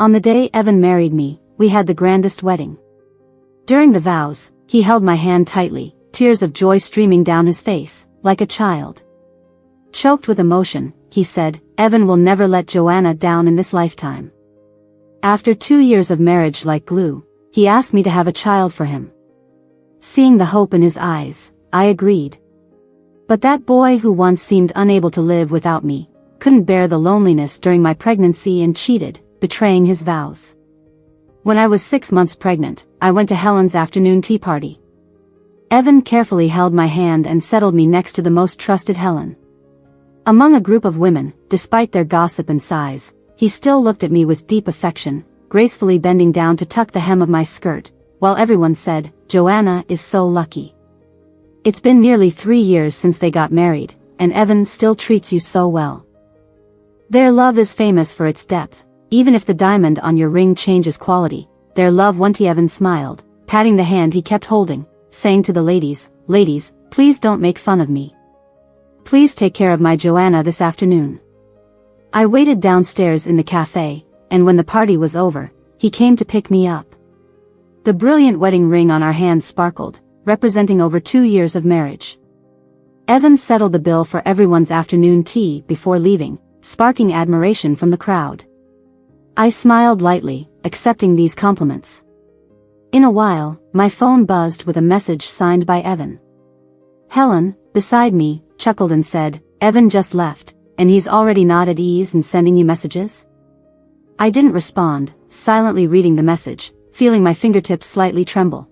On the day Evan married me, we had the grandest wedding. During the vows, he held my hand tightly, tears of joy streaming down his face, like a child. Choked with emotion, he said, "Evan will never let Joanna down in this lifetime." After 2 years of marriage like glue, he asked me to have a child for him. Seeing the hope in his eyes, I agreed. But that boy who once seemed unable to live without me, couldn't bear the loneliness during my pregnancy and cheated, betraying his vows. When I was 6 months pregnant, I went to Helen's afternoon tea party. Evan carefully held my hand and settled me next to the most trusted Helen. Among a group of women, despite their gossip and sighs, he still looked at me with deep affection, gracefully bending down to tuck the hem of my skirt, while everyone said, "Joanna is so lucky." It's been nearly 3 years since they got married, and Evan still treats you so well. Their love is famous for its depth. Even if the diamond on your ring changes quality, their love won't. Evan smiled, patting the hand he kept holding, saying to the ladies, "Ladies, please don't make fun of me. Please take care of my Joanna this afternoon." I waited downstairs in the cafe, and when the party was over, he came to pick me up. The brilliant wedding ring on our hands sparkled, representing over 2 years of marriage. Evan settled the bill for everyone's afternoon tea before leaving, sparking admiration from the crowd. I smiled lightly, accepting these compliments. In a while, my phone buzzed with a message signed by Evan. Helen, beside me, chuckled and said, "Evan just left, and he's already not at ease and sending you messages?" I didn't respond, silently reading the message, feeling my fingertips slightly tremble.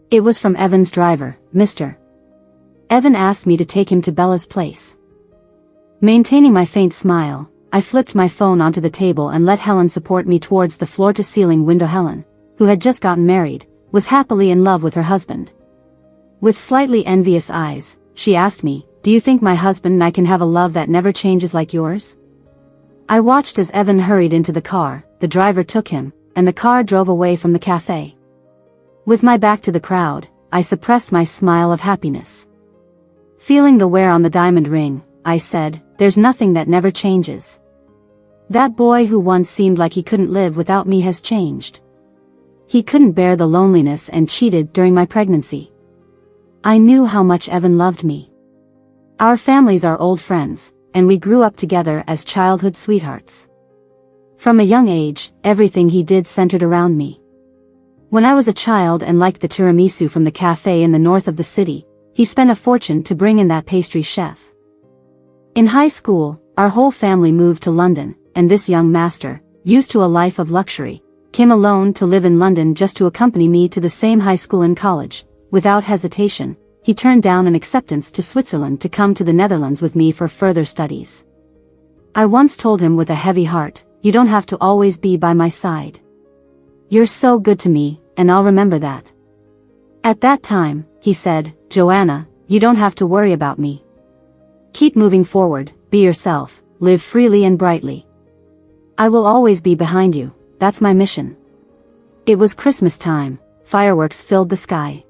It was from Evan's driver, Mr. Evan asked me to take him to Bella's place. Maintaining my faint smile, I flipped my phone onto the table and let Helen support me towards the floor-to-ceiling window. Helen, who had just gotten married, was happily in love with her husband. With slightly envious eyes, she asked me, "Do you think my husband and I can have a love that never changes like yours?" I watched as Evan hurried into the car, the driver took him, and the car drove away from the cafe. With my back to the crowd, I suppressed my smile of happiness. Feeling the wear on the diamond ring, I said, "There's nothing that never changes. That boy who once seemed like he couldn't live without me has changed. He couldn't bear the loneliness and cheated during my pregnancy." I knew how much Evan loved me. Our families are old friends, and we grew up together as childhood sweethearts. From a young age, everything he did centered around me. When I was a child and liked the tiramisu from the cafe in the north of the city, he spent a fortune to bring in that pastry chef. In high school, our whole family moved to London, and this young master, used to a life of luxury, came alone to live in London just to accompany me to the same high school and college. Without hesitation, he turned down an acceptance to Switzerland to come to the Netherlands with me for further studies. I once told him with a heavy heart, "You don't have to always be by my side. You're so good to me, and I'll remember that." At that time, he said, "Joanna, you don't have to worry about me. Keep moving forward, be yourself, live freely and brightly. I will always be behind you, that's my mission." It was Christmas time, fireworks filled the sky.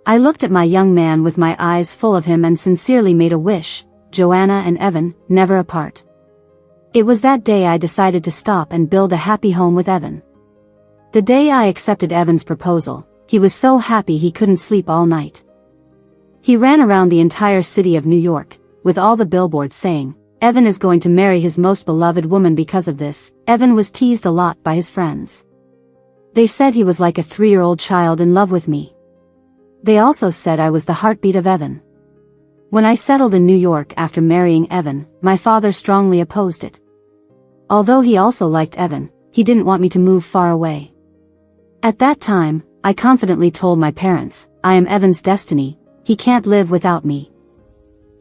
I looked at my young man with my eyes full of him and sincerely made a wish, Joanna and Evan, never apart. It was that day I decided to stop and build a happy home with Evan. The day I accepted Evan's proposal, he was so happy he couldn't sleep all night. He ran around the entire city of New York, with all the billboards saying, "Evan is going to marry his most beloved woman because of this." Evan was teased a lot by his friends. They said he was like a 3-year-old child in love with me. They also said I was the heartbeat of Evan. When I settled in New York after marrying Evan, my father strongly opposed it. Although he also liked Evan, he didn't want me to move far away. At that time, I confidently told my parents, "I am Evan's destiny, he can't live without me.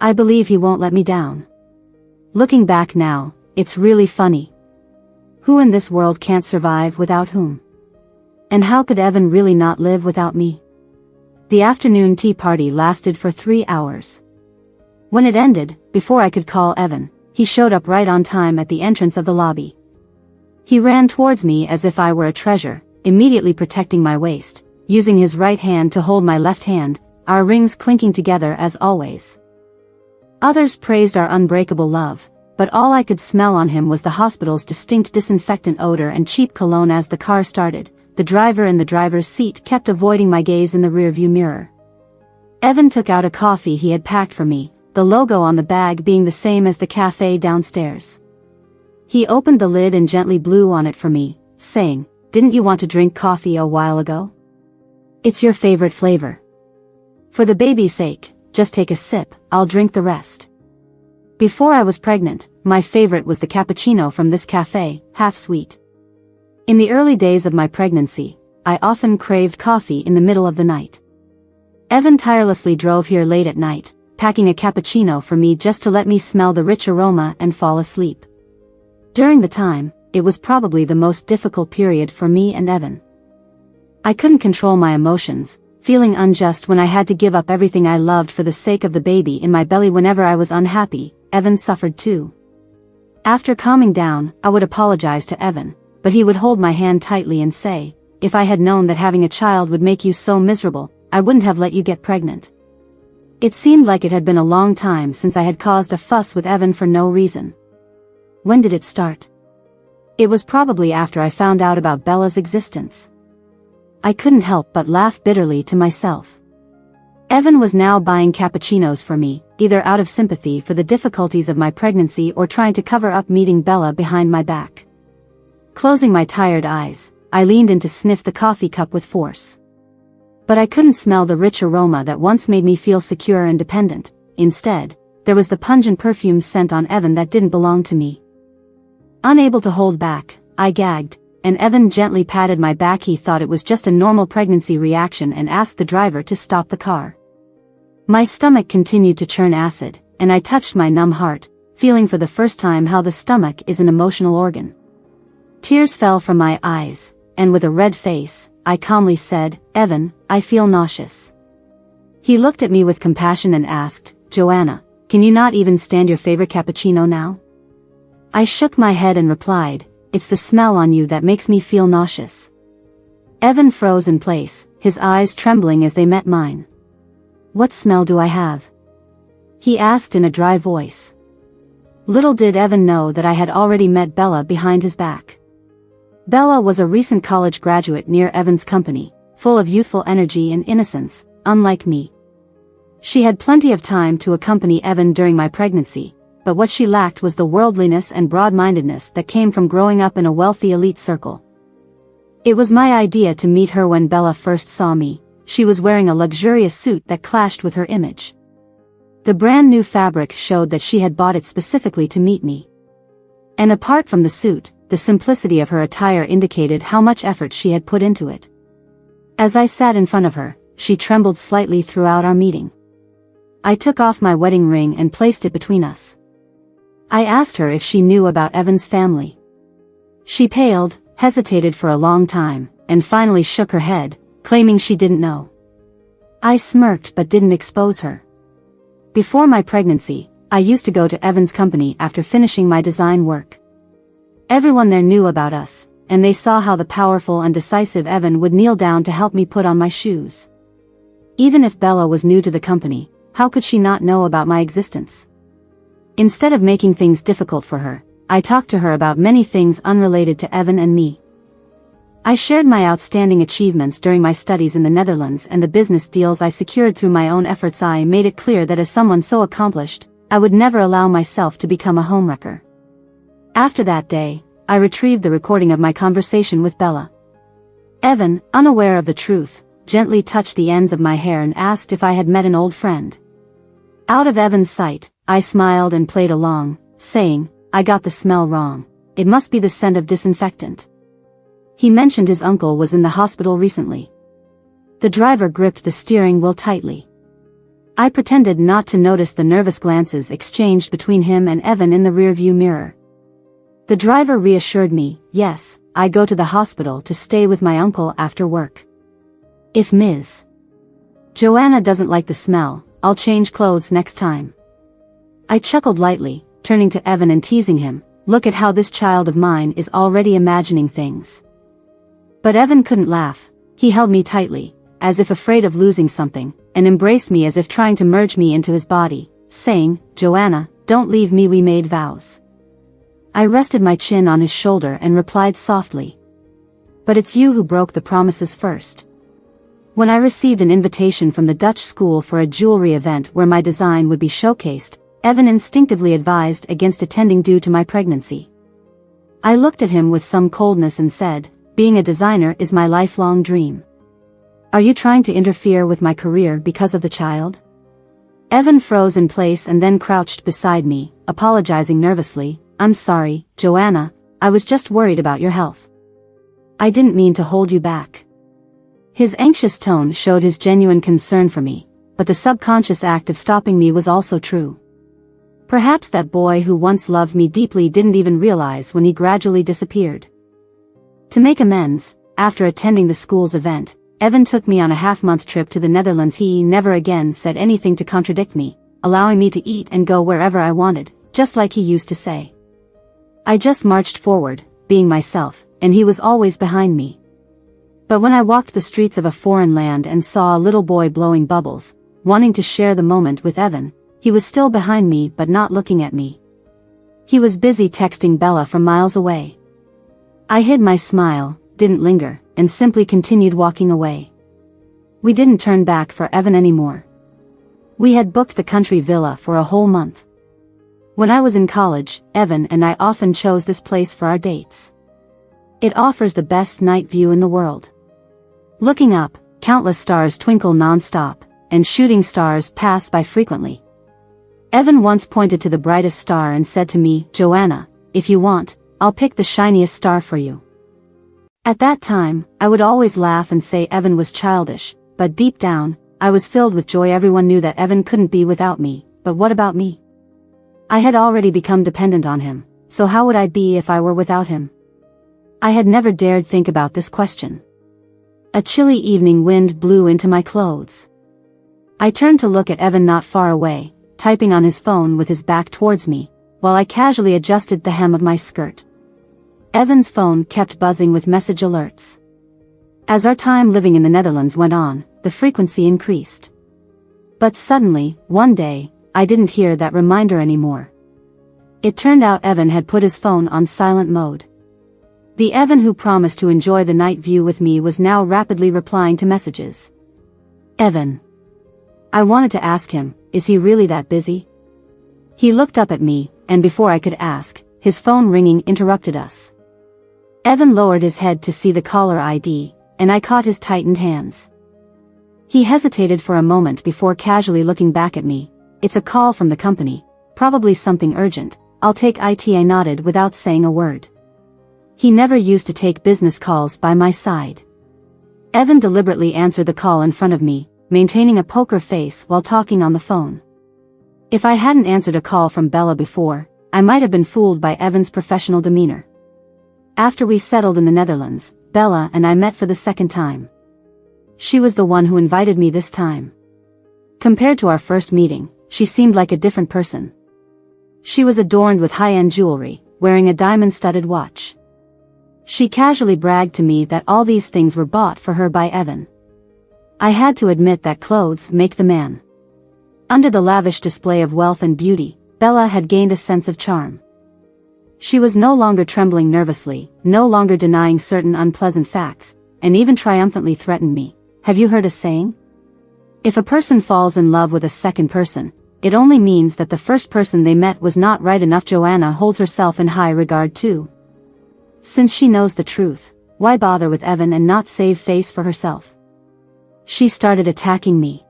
I believe he won't let me down." Looking back now, it's really funny. Who in this world can't survive without whom? And how could Evan really not live without me? The afternoon tea party lasted for 3 hours. When it ended, before I could call Evan, he showed up right on time at the entrance of the lobby. He ran towards me as if I were a treasure, immediately protecting my waist, using his right hand to hold my left hand, our rings clinking together as always. Others praised our unbreakable love, but all I could smell on him was the hospital's distinct disinfectant odor and cheap cologne. As the car started, the driver in the driver's seat kept avoiding my gaze in the rearview mirror. Evan took out a coffee he had packed for me, the logo on the bag being the same as the cafe downstairs. He opened the lid and gently blew on it for me, saying, "Didn't you want to drink coffee a while ago? It's your favorite flavor. For the baby's sake, just take a sip, I'll drink the rest." Before I was pregnant, my favorite was the cappuccino from this cafe, half sweet. In the early days of my pregnancy, I often craved coffee in the middle of the night. Evan tirelessly drove here late at night, packing a cappuccino for me just to let me smell the rich aroma and fall asleep. During the time, it was probably the most difficult period for me and Evan. I couldn't control my emotions, feeling unjust when I had to give up everything I loved for the sake of the baby in my belly. Whenever I was unhappy, Evan suffered too. After calming down, I would apologize to Evan, but he would hold my hand tightly and say, "If I had known that having a child would make you so miserable, I wouldn't have let you get pregnant." It seemed like it had been a long time since I had caused a fuss with Evan for no reason. When did it start? It was probably after I found out about Bella's existence. I couldn't help but laugh bitterly to myself. Evan was now buying cappuccinos for me, either out of sympathy for the difficulties of my pregnancy or trying to cover up meeting Bella behind my back. Closing my tired eyes, I leaned in to sniff the coffee cup with force. But I couldn't smell the rich aroma that once made me feel secure and dependent. Instead, there was the pungent perfume scent on Evan that didn't belong to me. Unable to hold back, I gagged, and Evan gently patted my back. He thought it was just a normal pregnancy reaction and asked the driver to stop the car. My stomach continued to churn acid, and I touched my numb heart, feeling for the first time how the stomach is an emotional organ. Tears fell from my eyes, and with a red face, I calmly said, "Evan, I feel nauseous." He looked at me with compassion and asked, "Joanna, can you not even stand your favorite cappuccino now?" I shook my head and replied, "It's the smell on you that makes me feel nauseous." Evan froze in place, his eyes trembling as they met mine. "What smell do I have?" he asked in a dry voice. Little did Evan know that I had already met Bella behind his back. Bella was a recent college graduate near Evan's company, full of youthful energy and innocence, unlike me. She had plenty of time to accompany Evan during my pregnancy, but what she lacked was the worldliness and broad-mindedness that came from growing up in a wealthy elite circle. It was my idea to meet her. When Bella first saw me, she was wearing a luxurious suit that clashed with her image. The brand new fabric showed that she had bought it specifically to meet me. And apart from the suit, the simplicity of her attire indicated how much effort she had put into it. As I sat in front of her, she trembled slightly throughout our meeting. I took off my wedding ring and placed it between us. I asked her if she knew about Evan's family. She paled, hesitated for a long time, and finally shook her head, claiming she didn't know. I smirked but didn't expose her. Before my pregnancy, I used to go to Evan's company after finishing my design work. Everyone there knew about us, and they saw how the powerful and decisive Evan would kneel down to help me put on my shoes. Even if Bella was new to the company, how could she not know about my existence? Instead of making things difficult for her, I talked to her about many things unrelated to Evan and me. I shared my outstanding achievements during my studies in the Netherlands and the business deals I secured through my own efforts. I made it clear that as someone so accomplished, I would never allow myself to become a homewrecker. After that day, I retrieved the recording of my conversation with Bella. Evan, unaware of the truth, gently touched the ends of my hair and asked if I had met an old friend. Out of Evan's sight, I smiled and played along, saying, "I got the smell wrong. It must be the scent of disinfectant." He mentioned his uncle was in the hospital recently. The driver gripped the steering wheel tightly. I pretended not to notice the nervous glances exchanged between him and Evan in the rearview mirror. The driver reassured me, "Yes, I go to the hospital to stay with my uncle after work. If Ms. Joanna doesn't like the smell, I'll change clothes next time." I chuckled lightly, turning to Evan and teasing him, "Look at how this child of mine is already imagining things." But Evan couldn't laugh. He held me tightly, as if afraid of losing something, and embraced me as if trying to merge me into his body, saying, "Joanna, don't leave me, we made vows." I rested my chin on his shoulder and replied softly. But it's you who broke the promises first. When I received an invitation from the Dutch school for a jewelry event where my design would be showcased, Evan instinctively advised against attending due to my pregnancy. I looked at him with some coldness and said, being a designer is my lifelong dream. Are you trying to interfere with my career because of the child? Evan froze in place and then crouched beside me, apologizing nervously. I'm sorry, Joanna, I was just worried about your health. I didn't mean to hold you back. His anxious tone showed his genuine concern for me, but the subconscious act of stopping me was also true. Perhaps that boy who once loved me deeply didn't even realize when he gradually disappeared. To make amends, after attending the school's event, Evan took me on a half-month trip to the Netherlands. He never again said anything to contradict me, allowing me to eat and go wherever I wanted, just like he used to say. I just marched forward, being myself, and he was always behind me. But when I walked the streets of a foreign land and saw a little boy blowing bubbles, wanting to share the moment with Evan, he was still behind me but not looking at me. He was busy texting Bella from miles away. I hid my smile, didn't linger, and simply continued walking away. We didn't turn back for Evan anymore. We had booked the country villa for a whole month. When I was in college, Evan and I often chose this place for our dates. It offers the best night view in the world. Looking up, countless stars twinkle non-stop, and shooting stars pass by frequently. Evan once pointed to the brightest star and said to me, Joanna, if you want, I'll pick the shiniest star for you. At that time, I would always laugh and say Evan was childish, but deep down, I was filled with joy. Everyone knew that Evan couldn't be without me, but what about me? I had already become dependent on him, so how would I be if I were without him? I had never dared think about this question. A chilly evening wind blew into my clothes. I turned to look at Evan not far away, typing on his phone with his back towards me, while I casually adjusted the hem of my skirt. Evan's phone kept buzzing with message alerts. As our time living in the Netherlands went on, the frequency increased. But suddenly, one day, I didn't hear that reminder anymore. It turned out Evan had put his phone on silent mode. The Evan who promised to enjoy the night view with me was now rapidly replying to messages. Evan. I wanted to ask him, is he really that busy? He looked up at me, and before I could ask, his phone ringing interrupted us. Evan lowered his head to see the caller ID, and I caught his tightened hands. He hesitated for a moment before casually looking back at me. It's a call from the company, probably something urgent. I'll take it. I nodded without saying a word. He never used to take business calls by my side. Evan deliberately answered the call in front of me, maintaining a poker face while talking on the phone. If I hadn't answered a call from Bella before, I might have been fooled by Evan's professional demeanor. After we settled in the Netherlands, Bella and I met for the second time. She was the one who invited me this time. Compared to our first meeting, she seemed like a different person. She was adorned with high-end jewelry, wearing a diamond-studded watch. She casually bragged to me that all these things were bought for her by Evan. I had to admit that clothes make the man. Under the lavish display of wealth and beauty, Bella had gained a sense of charm. She was no longer trembling nervously, no longer denying certain unpleasant facts, and even triumphantly threatened me. Have you heard a saying? If a person falls in love with a second person, it only means that the first person they met was not right enough. Joanna holds herself in high regard too. Since she knows the truth, why bother with Evan and not save face for herself? She started attacking me.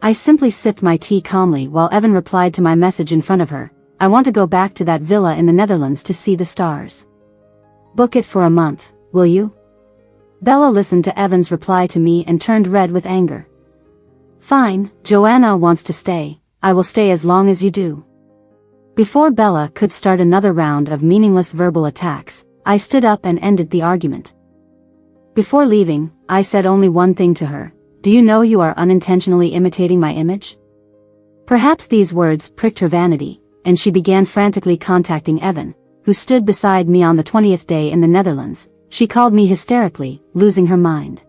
I simply sipped my tea calmly while Evan replied to my message in front of her. I want to go back to that villa in the Netherlands to see the stars. Book it for a month, will you? Bella listened to Evan's reply to me and turned red with anger. Fine, Joanna wants to stay, I will stay as long as you do. Before Bella could start another round of meaningless verbal attacks, I stood up and ended the argument. Before leaving, I said only one thing to her. Do you know you are unintentionally imitating my image? Perhaps these words pricked her vanity, and she began frantically contacting Evan, who stood beside me on the 20th day in the Netherlands. She called me hysterically, losing her mind.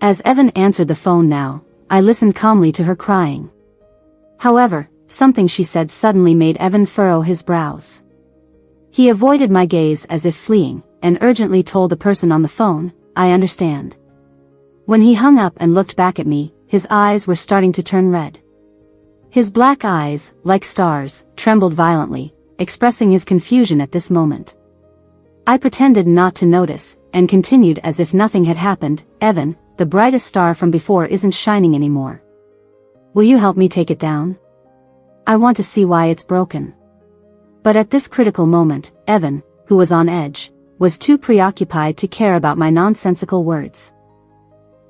As Evan answered the phone now, I listened calmly to her crying. However, something she said suddenly made Evan furrow his brows. He avoided my gaze as if fleeing, and urgently told the person on the phone, "I understand." When he hung up and looked back at me, his eyes were starting to turn red. His black eyes, like stars, trembled violently, expressing his confusion at this moment. I pretended not to notice, and continued as if nothing had happened. "Evan, the brightest star from before isn't shining anymore. Will you help me take it down? I want to see why it's broken." But at this critical moment, Evan, who was on edge, was too preoccupied to care about my nonsensical words.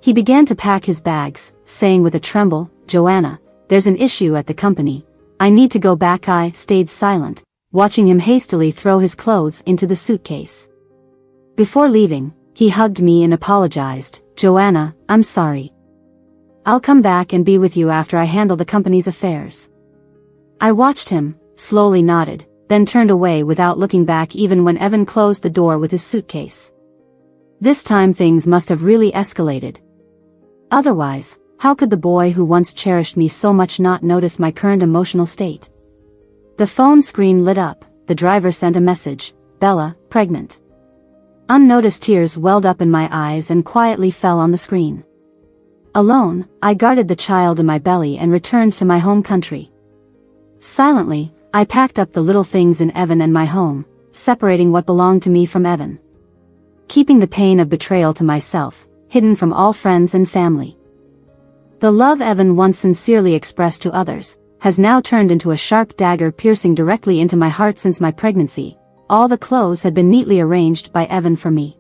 He began to pack his bags, saying with a tremble, "Joanna, there's an issue at the company. I need to go back." I stayed silent, watching him hastily throw his clothes into the suitcase. Before leaving, he hugged me and apologized. "Joanna, I'm sorry. I'll come back and be with you after I handle the company's affairs." I watched him, slowly nodded, then turned away without looking back even when Evan closed the door with his suitcase. This time things must have really escalated. Otherwise, how could the boy who once cherished me so much not notice my current emotional state? The phone screen lit up. The driver sent a message, "Bella, pregnant." Unnoticed tears welled up in my eyes and quietly fell on the screen. Alone, I guarded the child in my belly and returned to my home country. Silently, I packed up the little things in Evan and my home, separating what belonged to me from Evan. Keeping the pain of betrayal to myself, hidden from all friends and family. The love Evan once sincerely expressed to others, has now turned into a sharp dagger piercing directly into my heart. Since my pregnancy, all the clothes had been neatly arranged by Evan for me.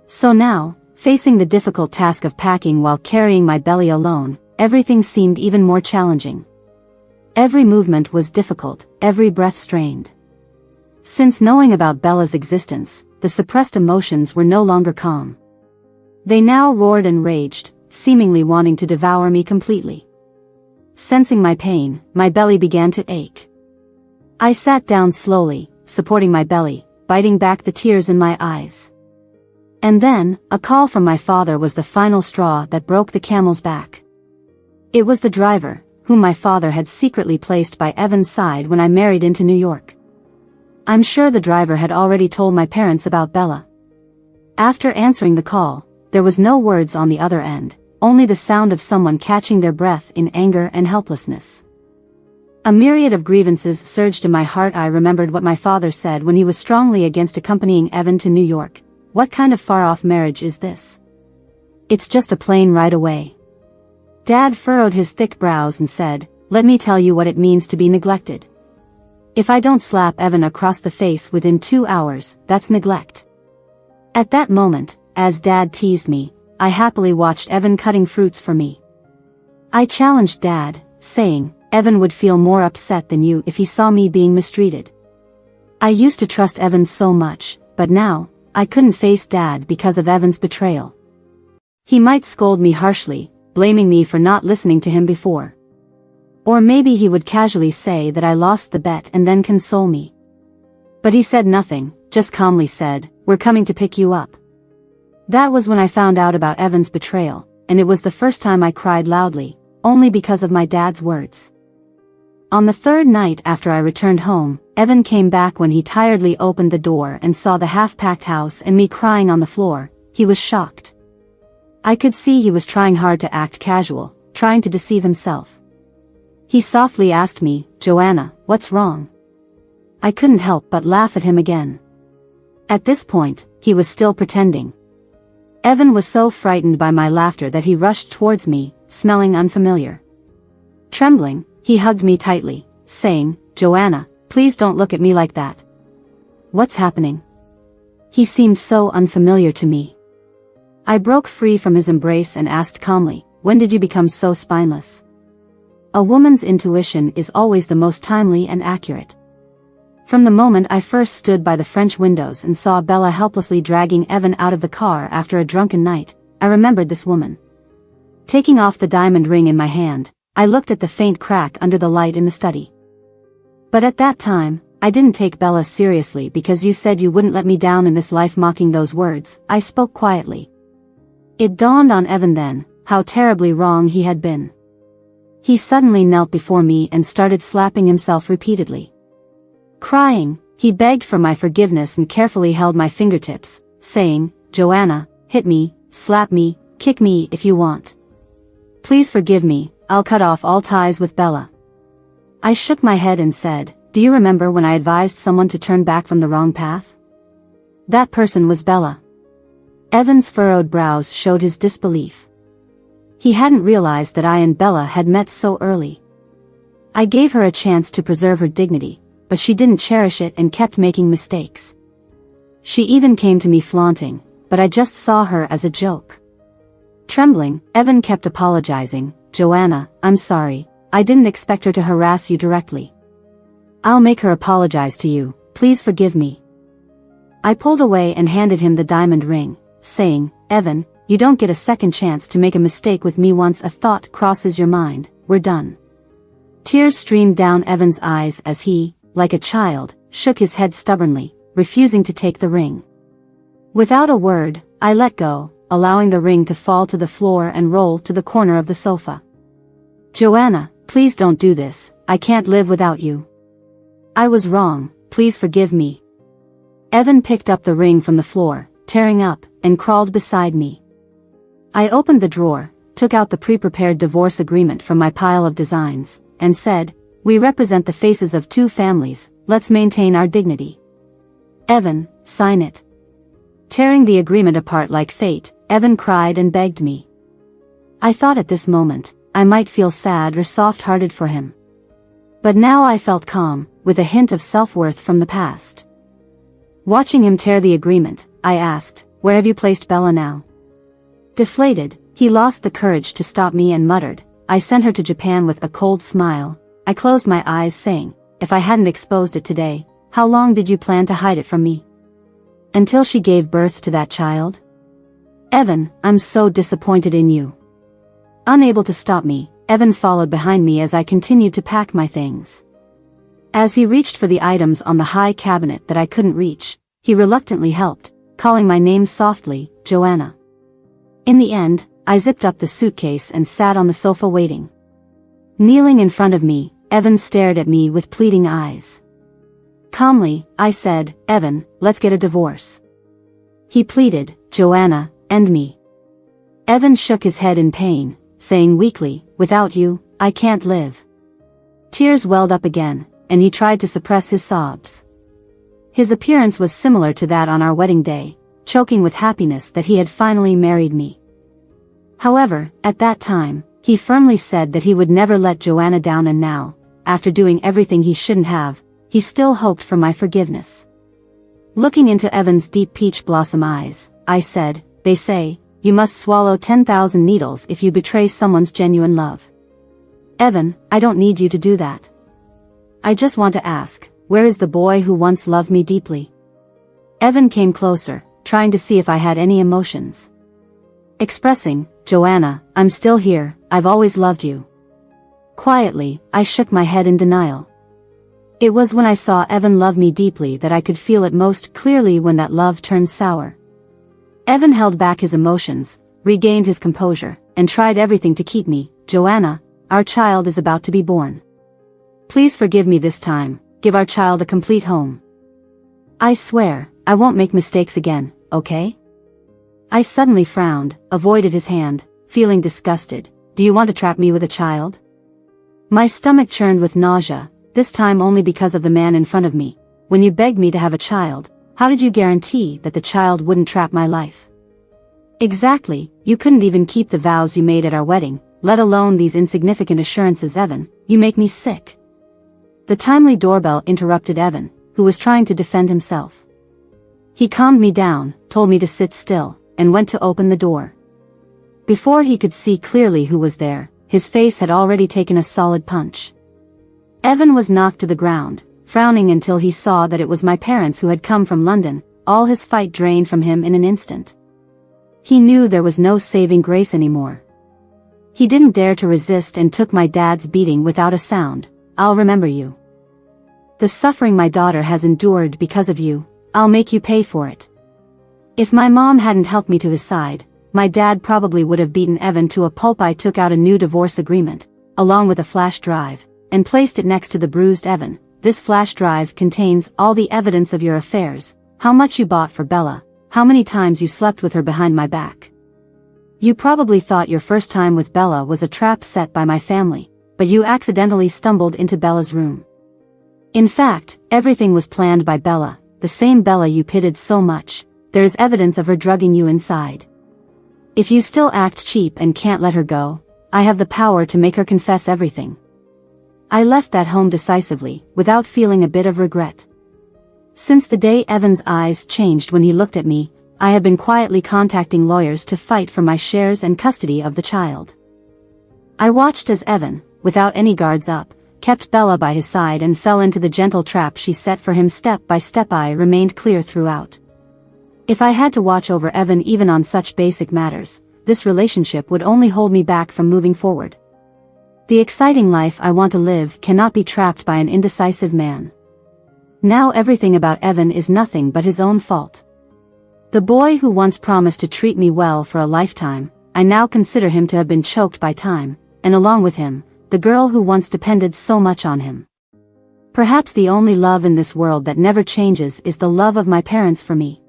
So now, facing the difficult task of packing while carrying my belly alone, everything seemed even more challenging. Every movement was difficult, every breath strained. Since knowing about Bella's existence, the suppressed emotions were no longer calm. They now roared and raged, seemingly wanting to devour me completely. Sensing my pain, my belly began to ache. I sat down slowly, supporting my belly, biting back the tears in my eyes. And then, a call from my father was the final straw that broke the camel's back. It was the driver, whom my father had secretly placed by Evan's side when I married into New York. I'm sure the driver had already told my parents about Bella. After answering the call, there was no words on the other end, only the sound of someone catching their breath in anger and helplessness. A myriad of grievances surged in my heart. I remembered what my father said when he was strongly against accompanying Evan to New York. What kind of far-off marriage is this? It's just a plane ride away. Dad furrowed his thick brows and said, "Let me tell you what it means to be neglected. If I don't slap Evan across the face within 2 hours, that's neglect." At that moment, as Dad teased me, I happily watched Evan cutting fruits for me. I challenged Dad, saying, "Evan would feel more upset than you if he saw me being mistreated." I used to trust Evan so much, but now, I couldn't face Dad because of Evan's betrayal. He might scold me harshly, blaming me for not listening to him before. Or maybe he would casually say that I lost the bet and then console me. But he said nothing, just calmly said, "We're coming to pick you up." That was when I found out about Evan's betrayal, and it was the first time I cried loudly, only because of my dad's words. On the third night after I returned home, Evan came back. When he tiredly opened the door and saw the half-packed house and me crying on the floor, he was shocked. I could see he was trying hard to act casual, trying to deceive himself. He softly asked me, "Joanna, what's wrong?" I couldn't help but laugh at him again. At this point, he was still pretending. Evan was so frightened by my laughter that he rushed towards me, smelling unfamiliar. Trembling, he hugged me tightly, saying, "Joanna, please don't look at me like that. What's happening?" He seemed so unfamiliar to me. I broke free from his embrace and asked calmly, "When did you become so spineless?" A woman's intuition is always the most timely and accurate. From the moment I first stood by the French windows and saw Bella helplessly dragging Evan out of the car after a drunken night, I remembered this woman. Taking off the diamond ring in my hand, I looked at the faint crack under the light in the study. But at that time, I didn't take Bella seriously because you said you wouldn't let me down in this life. Mocking those words, I spoke quietly. It dawned on Evan then, how terribly wrong he had been. He suddenly knelt before me and started slapping himself repeatedly. Crying, He begged for my forgiveness and carefully held my fingertips, saying, "Joanna, hit me, slap me, kick me if you want. Please forgive me, I'll cut off all ties with Bella." I shook my head and said, "Do you remember when I advised someone to turn back from the wrong path? That person was Bella." Evan's furrowed brows showed his disbelief. He hadn't realized that I and Bella had met so early. I gave her a chance to preserve her dignity, but she didn't cherish it and kept making mistakes. She even came to me flaunting, but I just saw her as a joke. Trembling, Evan kept apologizing, "Joanna, I'm sorry, I didn't expect her to harass you directly. I'll make her apologize to you, please forgive me." I pulled away and handed him the diamond ring, saying, "Evan, you don't get a second chance to make a mistake with me once a thought crosses your mind, we're done." Tears streamed down Evan's eyes as he, like a child, shook his head stubbornly, refusing to take the ring. Without a word, I let go, allowing the ring to fall to the floor and roll to the corner of the sofa. "Joanna, please don't do this, I can't live without you. I was wrong, please forgive me." Evan picked up the ring from the floor, tearing up, and crawled beside me. I opened the drawer, took out the pre-prepared divorce agreement from my pile of designs, and said, "We represent the faces of two families, let's maintain our dignity. Evan, sign it." Tearing the agreement apart like fate, Evan cried and begged me. I thought at this moment, I might feel sad or soft-hearted for him. But now I felt calm, with a hint of self-worth from the past. Watching him tear the agreement, I asked, "Where have you placed Bella now?" Deflated, he lost the courage to stop me and muttered, "I sent her to Japan with a cold smile." I closed my eyes saying, "If I hadn't exposed it today, how long did you plan to hide it from me? Until she gave birth to that child?" "Evan, I'm so disappointed in you." Unable to stop me, Evan followed behind me as I continued to pack my things. As he reached for the items on the high cabinet that I couldn't reach, he reluctantly helped, calling my name softly, "Joanna." In the end, I zipped up the suitcase and sat on the sofa waiting. Kneeling in front of me, Evan stared at me with pleading eyes. Calmly, I said, "Evan, let's get a divorce." He pleaded, "Joanna, end me." Evan shook his head in pain, saying weakly, "Without you, I can't live." Tears welled up again, and he tried to suppress his sobs. His appearance was similar to that on our wedding day, choking with happiness that he had finally married me. However, at that time, he firmly said that he would never let Joanna down, and now, after doing everything he shouldn't have, he still hoped for my forgiveness. Looking into Evan's deep peach blossom eyes, I said, "They say, you must swallow 10,000 needles if you betray someone's genuine love. Evan, I don't need you to do that. I just want to ask, where is the boy who once loved me deeply?" Evan came closer, trying to see if I had any emotions. Expressing, "Joanna, I'm still here, I've always loved you." Quietly, I shook my head in denial. It was when I saw Evan love me deeply that I could feel it most clearly, when that love turned sour. Evan held back his emotions, regained his composure, and tried everything to keep me. "Joanna, our child is about to be born. Please forgive me this time, give our child a complete home. I swear, I won't make mistakes again, okay?" I suddenly frowned, avoided his hand, feeling disgusted. "Do you want to trap me with a child?" My stomach churned with nausea, this time only because of the man in front of me. "When you begged me to have a child, how did you guarantee that the child wouldn't trap my life?" "Exactly, you couldn't even keep the vows you made at our wedding, let alone these insignificant assurances." "Evan, you make me sick." The timely doorbell interrupted Evan, who was trying to defend himself. He calmed me down, told me to sit still, and went to open the door. Before he could see clearly who was there, his face had already taken a solid punch. Evan was knocked to the ground, frowning until he saw that it was my parents who had come from London. All his fight drained from him in an instant. He knew there was no saving grace anymore. He didn't dare to resist and took my dad's beating without a sound. "I'll remember you. The suffering my daughter has endured because of you, I'll make you pay for it." If my mom hadn't helped me to his side, my dad probably would have beaten Evan to a pulp. I took out a new divorce agreement, along with a flash drive, and placed it next to the bruised Evan, this flash drive contains all the evidence of your affairs, how much you bought for Bella, how many times you slept with her behind my back. You probably thought your first time with Bella was a trap set by my family, but you accidentally stumbled into Bella's room. In fact, everything was planned by Bella, the same Bella you pitied so much. There is evidence of her drugging you inside. If you still act cheap and can't let her go, I have the power to make her confess everything. I left that home decisively, without feeling a bit of regret. Since the day Evan's eyes changed when he looked at me, I have been quietly contacting lawyers to fight for my shares and custody of the child. I watched as Evan, without any guards up, kept Bella by his side and fell into the gentle trap she set for him step by step. I remained clear throughout. If I had to watch over Evan even on such basic matters, this relationship would only hold me back from moving forward. The exciting life I want to live cannot be trapped by an indecisive man. Now everything about Evan is nothing but his own fault. The boy who once promised to treat me well for a lifetime, I now consider him to have been choked by time, and along with him, the girl who once depended so much on him. Perhaps the only love in this world that never changes is the love of my parents for me.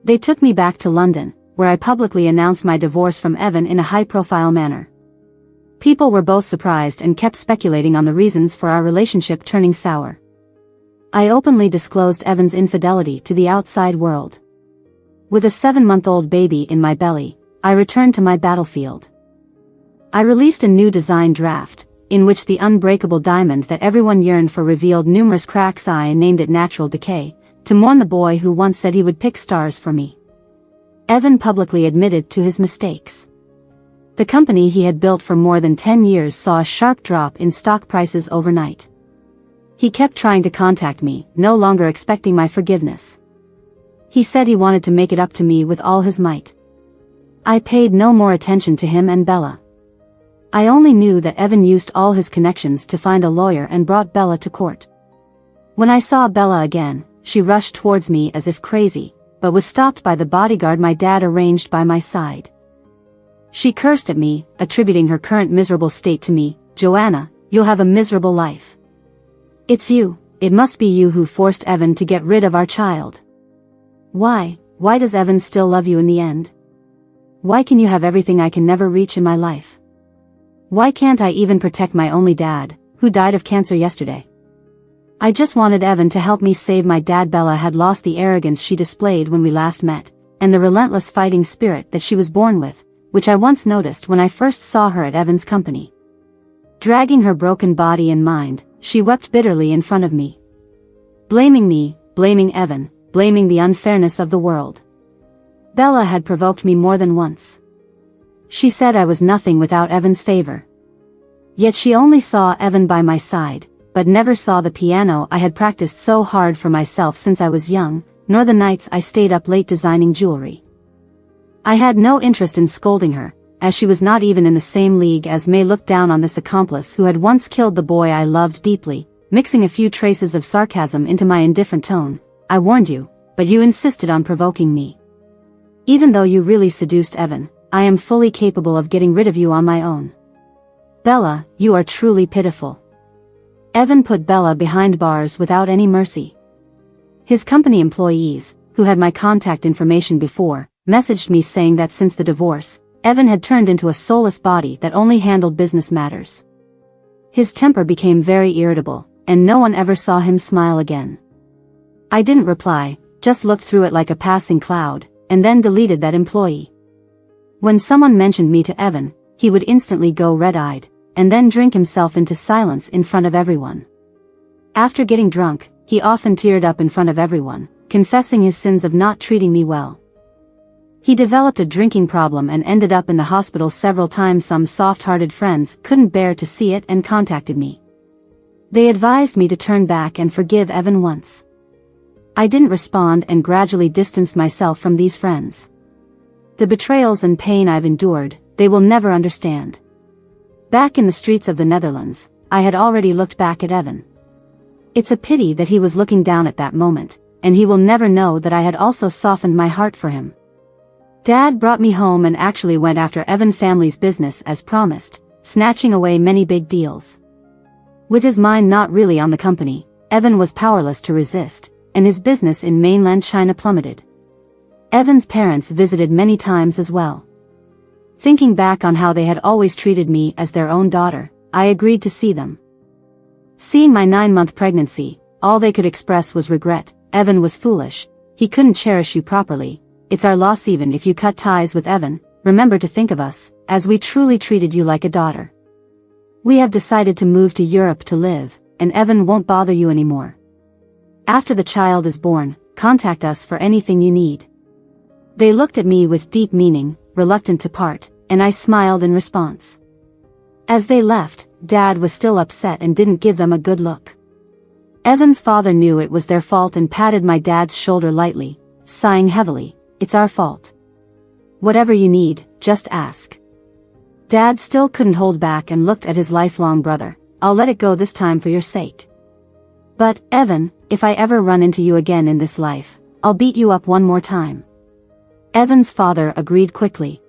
They took me back to London, where I publicly announced my divorce from Evan in a high-profile manner. People were both surprised and kept speculating on the reasons for our relationship turning sour. I openly disclosed Evan's infidelity to the outside world. With a 7-month-old baby in my belly, I returned to my battlefield. I released a new design draft, in which the unbreakable diamond that everyone yearned for revealed numerous cracks. I named it Natural Decay, to mourn the boy who once said he would pick stars for me. Evan publicly admitted to his mistakes. The company he had built for more than 10 years saw a sharp drop in stock prices overnight. He kept trying to contact me, no longer expecting my forgiveness. He said he wanted to make it up to me with all his might. I paid no more attention to him and Bella. I only knew that Evan used all his connections to find a lawyer and brought Bella to court. When I saw Bella again, she rushed towards me as if crazy, but was stopped by the bodyguard my dad arranged by my side. She cursed at me, attributing her current miserable state to me. "Joanna, you'll have a miserable life. It's you, it must be you who forced Evan to get rid of our child. Why does Evan still love you in the end? Why can you have everything I can never reach in my life? Why can't I even protect my only dad, who died of cancer yesterday? I just wanted Evan to help me save my dad." Bella had lost the arrogance she displayed when we last met, and the relentless fighting spirit that she was born with, which I once noticed when I first saw her at Evan's company. Dragging her broken body and mind, she wept bitterly in front of me. Blaming me, blaming Evan, blaming the unfairness of the world. Bella had provoked me more than once. She said I was nothing without Evan's favor. Yet she only saw Evan by my side, but never saw the piano I had practiced so hard for myself since I was young, nor the nights I stayed up late designing jewelry. I had no interest in scolding her, as she was not even in the same league as May. Looked down on this accomplice who had once killed the boy I loved deeply, mixing a few traces of sarcasm into my indifferent tone. "I warned you, but you insisted on provoking me. Even though you really seduced Evan, I am fully capable of getting rid of you on my own. Bella, you are truly pitiful." Evan put Bella behind bars without any mercy. His company employees, who had my contact information before, messaged me saying that since the divorce, Evan had turned into a soulless body that only handled business matters. His temper became very irritable, and no one ever saw him smile again. I didn't reply, just looked through it like a passing cloud, and then deleted that employee. When someone mentioned me to Evan, he would instantly go red-eyed, and then drink himself into silence in front of everyone. After getting drunk, he often teared up in front of everyone, confessing his sins of not treating me well. He developed a drinking problem and ended up in the hospital several times. Some soft-hearted friends couldn't bear to see it and contacted me. They advised me to turn back and forgive Evan once. I didn't respond and gradually distanced myself from these friends. The betrayals and pain I've endured, they will never understand. Back in the streets of the Netherlands, I had already looked back at Evan. It's a pity that he was looking down at that moment, and he will never know that I had also softened my heart for him. Dad brought me home and actually went after Evan family's business as promised, snatching away many big deals. With his mind not really on the company, Evan was powerless to resist, and his business in mainland China plummeted. Evan's parents visited many times as well. Thinking back on how they had always treated me as their own daughter, I agreed to see them. Seeing my 9-month pregnancy, all they could express was regret. Evan was foolish. He couldn't cherish you properly. It's our loss. Even if you cut ties with Evan, remember to think of us, as we truly treated you like a daughter. We have decided to move to Europe to live, and Evan won't bother you anymore. After the child is born, contact us for anything you need. They looked at me with deep meaning, reluctant to part, and I smiled in response. As they left, Dad was still upset and didn't give them a good look. Evan's father knew it was their fault and patted my dad's shoulder lightly, sighing heavily, "It's our fault. Whatever you need, just ask." Dad still couldn't hold back and looked at his lifelong brother. "I'll let it go this time for your sake. But, Evan, if I ever run into you again in this life, I'll beat you up one more time." Evan's father agreed quickly.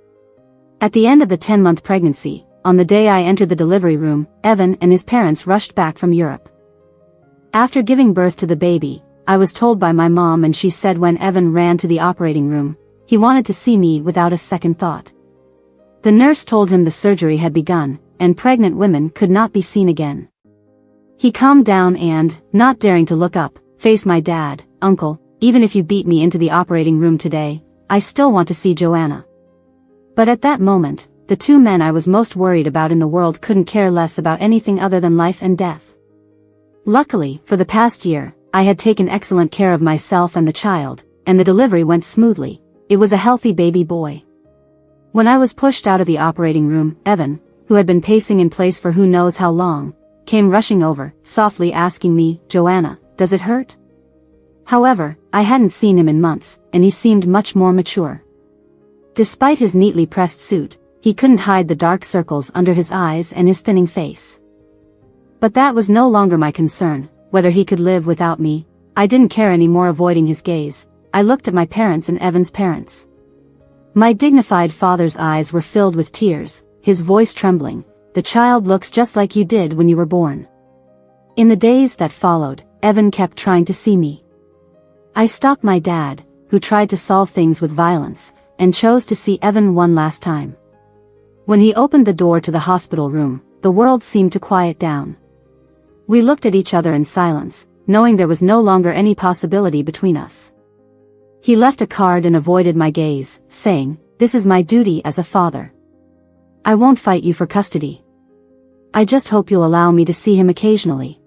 At the end of the 10-month pregnancy, on the day I entered the delivery room, Evan and his parents rushed back from Europe. After giving birth to the baby, I was told by my mom, and she said when Evan ran to the operating room, he wanted to see me without a second thought. The nurse told him the surgery had begun, and pregnant women could not be seen again. He calmed down and, not daring to look up, faced my dad. "Uncle, even if you beat me into the operating room today, I still want to see Joanna." But at that moment, the two men I was most worried about in the world couldn't care less about anything other than life and death. Luckily, for the past year, I had taken excellent care of myself and the child, and the delivery went smoothly. It was a healthy baby boy. When I was pushed out of the operating room, Evan, who had been pacing in place for who knows how long, came rushing over, softly asking me, "Joanna, does it hurt?" However, I hadn't seen him in months, and he seemed much more mature. Despite his neatly pressed suit, he couldn't hide the dark circles under his eyes and his thinning face. But that was no longer my concern, whether he could live without me. I didn't care anymore. Avoiding his gaze, I looked at my parents and Evan's parents. My dignified father's eyes were filled with tears, his voice trembling. "The child looks just like you did when you were born." In the days that followed, Evan kept trying to see me. I stopped my dad, who tried to solve things with violence, and chose to see Evan one last time. When he opened the door to the hospital room, the world seemed to quiet down. We looked at each other in silence, knowing there was no longer any possibility between us. He left a card and avoided my gaze, saying, "This is my duty as a father. I won't fight you for custody. I just hope you'll allow me to see him occasionally."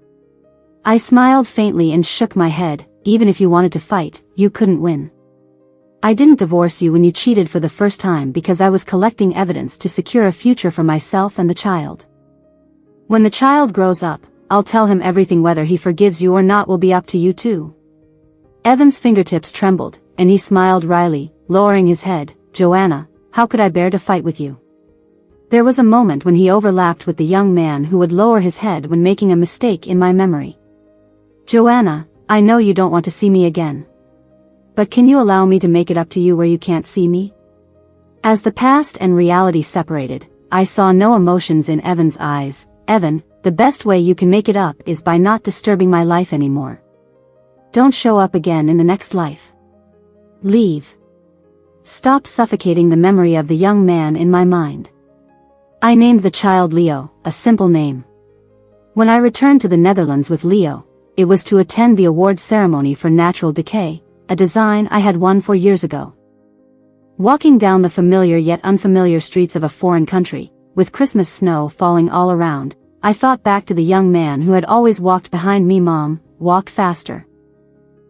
I smiled faintly and shook my head. "Even if you wanted to fight, you couldn't win. I didn't divorce you when you cheated for the first time because I was collecting evidence to secure a future for myself and the child. When the child grows up, I'll tell him everything. Whether he forgives you or not will be up to you too." Evan's fingertips trembled, and he smiled wryly, lowering his head. "Joanna, how could I bear to fight with you?" There was a moment when he overlapped with the young man who would lower his head when making a mistake in my memory. "Joanna, I know you don't want to see me again. But can you allow me to make it up to you where you can't see me?" As the past and reality separated, I saw no emotions in Evan's eyes. "Evan, the best way you can make it up is by not disturbing my life anymore. Don't show up again in the next life. Leave. Stop suffocating the memory of the young man in my mind." I named the child Leo, a simple name. When I returned to the Netherlands with Leo, it was to attend the award ceremony for Natural Decay, a design I had won 4 years ago. Walking down the familiar yet unfamiliar streets of a foreign country, with Christmas snow falling all around, I thought back to the young man who had always walked behind me. "Mom, walk faster."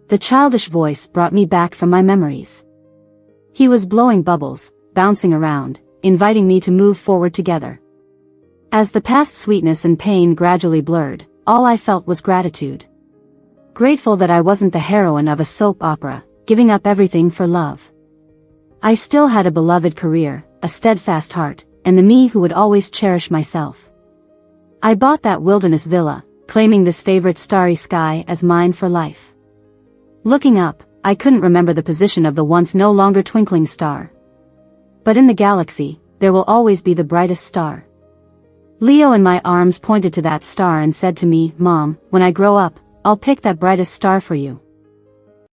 The childish voice brought me back from my memories. He was blowing bubbles, bouncing around, inviting me to move forward together. As the past sweetness and pain gradually blurred, all I felt was gratitude. Grateful that I wasn't the heroine of a soap opera, giving up everything for love. I still had a beloved career, a steadfast heart, and the me who would always cherish myself. I bought that wilderness villa, claiming this favorite starry sky as mine for life. Looking up, I couldn't remember the position of the once no longer twinkling star. But in the galaxy, there will always be the brightest star. Leo in my arms pointed to that star and said to me, "Mom, when I grow up, I'll pick that brightest star for you.